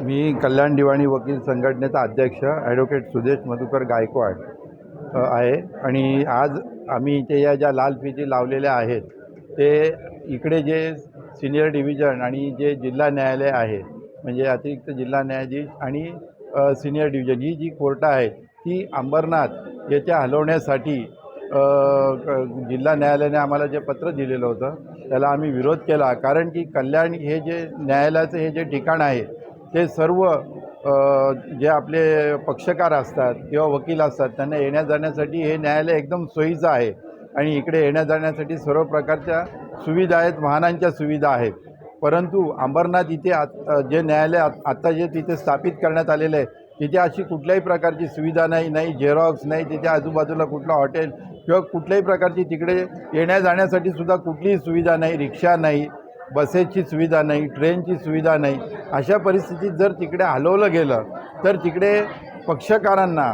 मी कल्याण दिवाणी वकील संघटनेचा अध्यक्ष ॲडव्होकेट सुदेश मधुकर गायकवाड आहे आणि आज आम्ही इथे या ज्या लाल फिती लावलेल्या आहेत ते इकडे जे सिनियर डिव्हिजन आणि जे जिल्हा न्यायालय आहे म्हणजे अतिरिक्त जिल्हा न्यायाधीश आणि सिनियर डिव्हिजन ही जी कोर्टं आहेत ती अंबरनाथ याच्या हलवण्यासाठी जिल्हा न्यायालयाने आम्हाला जे पत्र दिलेलं होतं त्याला आम्ही विरोध केला। कारण की कल्याण हे जे न्यायालयाचं हे जे ठिकाण आहे ते सर्व जे आपले पक्षकार असतात किंवा वकील असतात त्यांना येण्या जाण्यासाठी हे न्यायालय एकदम सोयीचं आहे आणि इकडे येण्या जाण्यासाठी सर्व प्रकारच्या सुविधा आहेत, वाहनांच्या सुविधा आहेत। परंतु अंबरनाथ इथे जे न्यायालय आत्ता जे तिथे स्थापित करण्यात आलेलं आहे तिथे अशी कुठल्याही प्रकारची सुविधा नाही झेरॉक्स नाही, तिथे आजूबाजूला कुठलं हॉटेल किंवा कुठल्याही प्रकारची तिकडे येण्या जाण्यासाठी सुद्धा कुठलीही सुविधा नाही, रिक्षा नाही, बसेसची सुविधा नाही, ट्रेनची सुविधा नाही। अशा परिस्थितीत जर तिकडे हलवलं गेलं तर तिकडे पक्षकारांना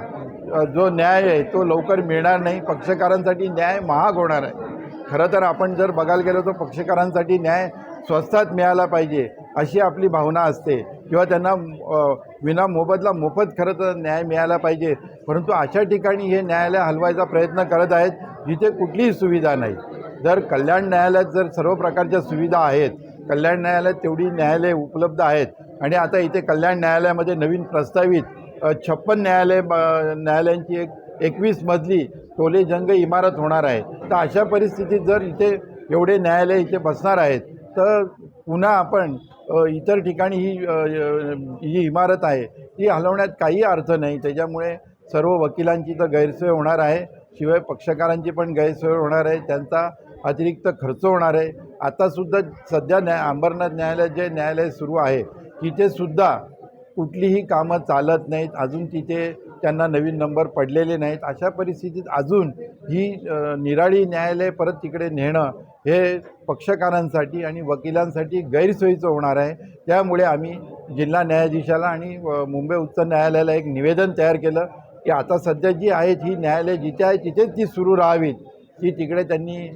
जो न्याय आहे तो लवकर मिळणार नाही, पक्षकारांसाठी न्याय महाग होणार आहे। खरं तर आपण जर बघायला गेलो तर पक्षकारांसाठी न्याय स्वस्तात मिळाला पाहिजे अशी आपली भावना असते किंवा त्यांना विना मोबदला मोफत खरं तर न्याय मिळाला पाहिजे। परंतु अशा ठिकाणी हे न्यायालय हलवायचा प्रयत्न करत आहेत जिथे कुठलीही सुविधा नाही। जर कल्याण न्यायालयात जर सर्व प्रकारच्या सुविधा आहेत, कल्याण न्यायालयात तेवढी न्यायालय उपलब्ध आहेत आणि आता इथे कल्याण न्यायालयामध्ये नवीन प्रस्तावित 56 न्यायालयांची 21 मजली टोलेजंग इमारत होणार आहे। तर अशा परिस्थितीत जर इथे एवढे न्यायालय इथे बसणार आहेत तर पुन्हा आपण इतर ठिकाणी ही इमारत आहे ती हलवण्यात काही अर्थ नाही। त्याच्यामुळे सर्व वकिलांची तर गैरसोय होणार आहे, शिवाय पक्षकारांची पण गैरसोय होणार आहे, त्यांचा अतिरिक्त खर्च होणार आहे। आतासुद्धा सध्या अंबरनाथ न्यायालयात जे न्यायालय सुरू आहे तिथेसुद्धा कुठलीही कामं चालत नाहीत, अजून तिथे त्यांना नवीन नंबर पडलेले नाहीत। अशा परिस्थितीत अजून ही निराळी न्यायालय परत तिकडे नेणं हे पक्षकारांसाठी आणि वकिलांसाठी गैरसोयीचं होणार आहे। त्यामुळे आम्ही जिल्हा न्यायाधीशाला आणि मुंबई उच्च न्यायालयाला एक निवेदन तयार केलं की आता सध्या जी आहेत ही न्यायालय जिथे आहे तिथेच ती सुरू राहावीत, ती तिकडे त्यांनी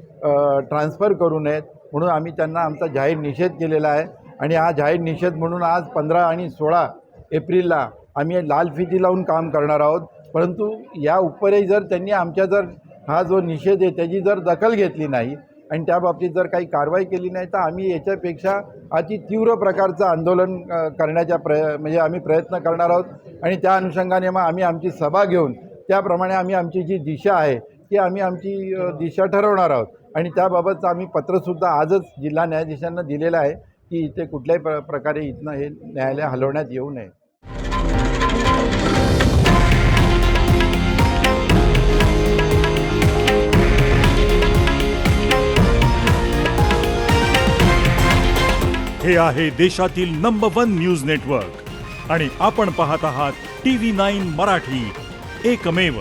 ट्रान्सफर करू नयेत म्हणून आम्ही त्यांना आमचा जाहीर निषेध केलेला आहे। आणि हा जाहीर निषेध म्हणून आज 15 आणि 16 एप्रिलला आम्ही लाल फिती लावून काम करणार आहोत। परंतु या उपरही जर त्यांनी आमच्या जर हा जो निषेध आहे त्याची जर दखल घेतली नाही आणि त्या बाबतीत जर काही कारवाई केली नाही तर आम्ही याच्यापेक्षा अति तीव्र प्रकारचं आंदोलन करण्याच्या म्हणजे आम्ही प्रयत्न करणार आहोत आणि त्या अनुषंगाने मग आम्ही आमची सभा घेऊन त्याप्रमाणे आम्ही आमची जी दिशा आहे ती आम्ही आमची दिशा ठरवणार आहोत। आणि त्याबाबतचं आम्ही पत्रसुद्धा आजच जिल्हा न्यायाधीशांना दिलेलं आहे की इथे कुठल्याही प्रकारे इथनं हे न्यायालय हलवण्यात येऊ नये। हे आहे देशातील नंबर 1 न्यूज नेटवर्क आणि आपण पाहत आहात TV9 मराठी, एकमेव।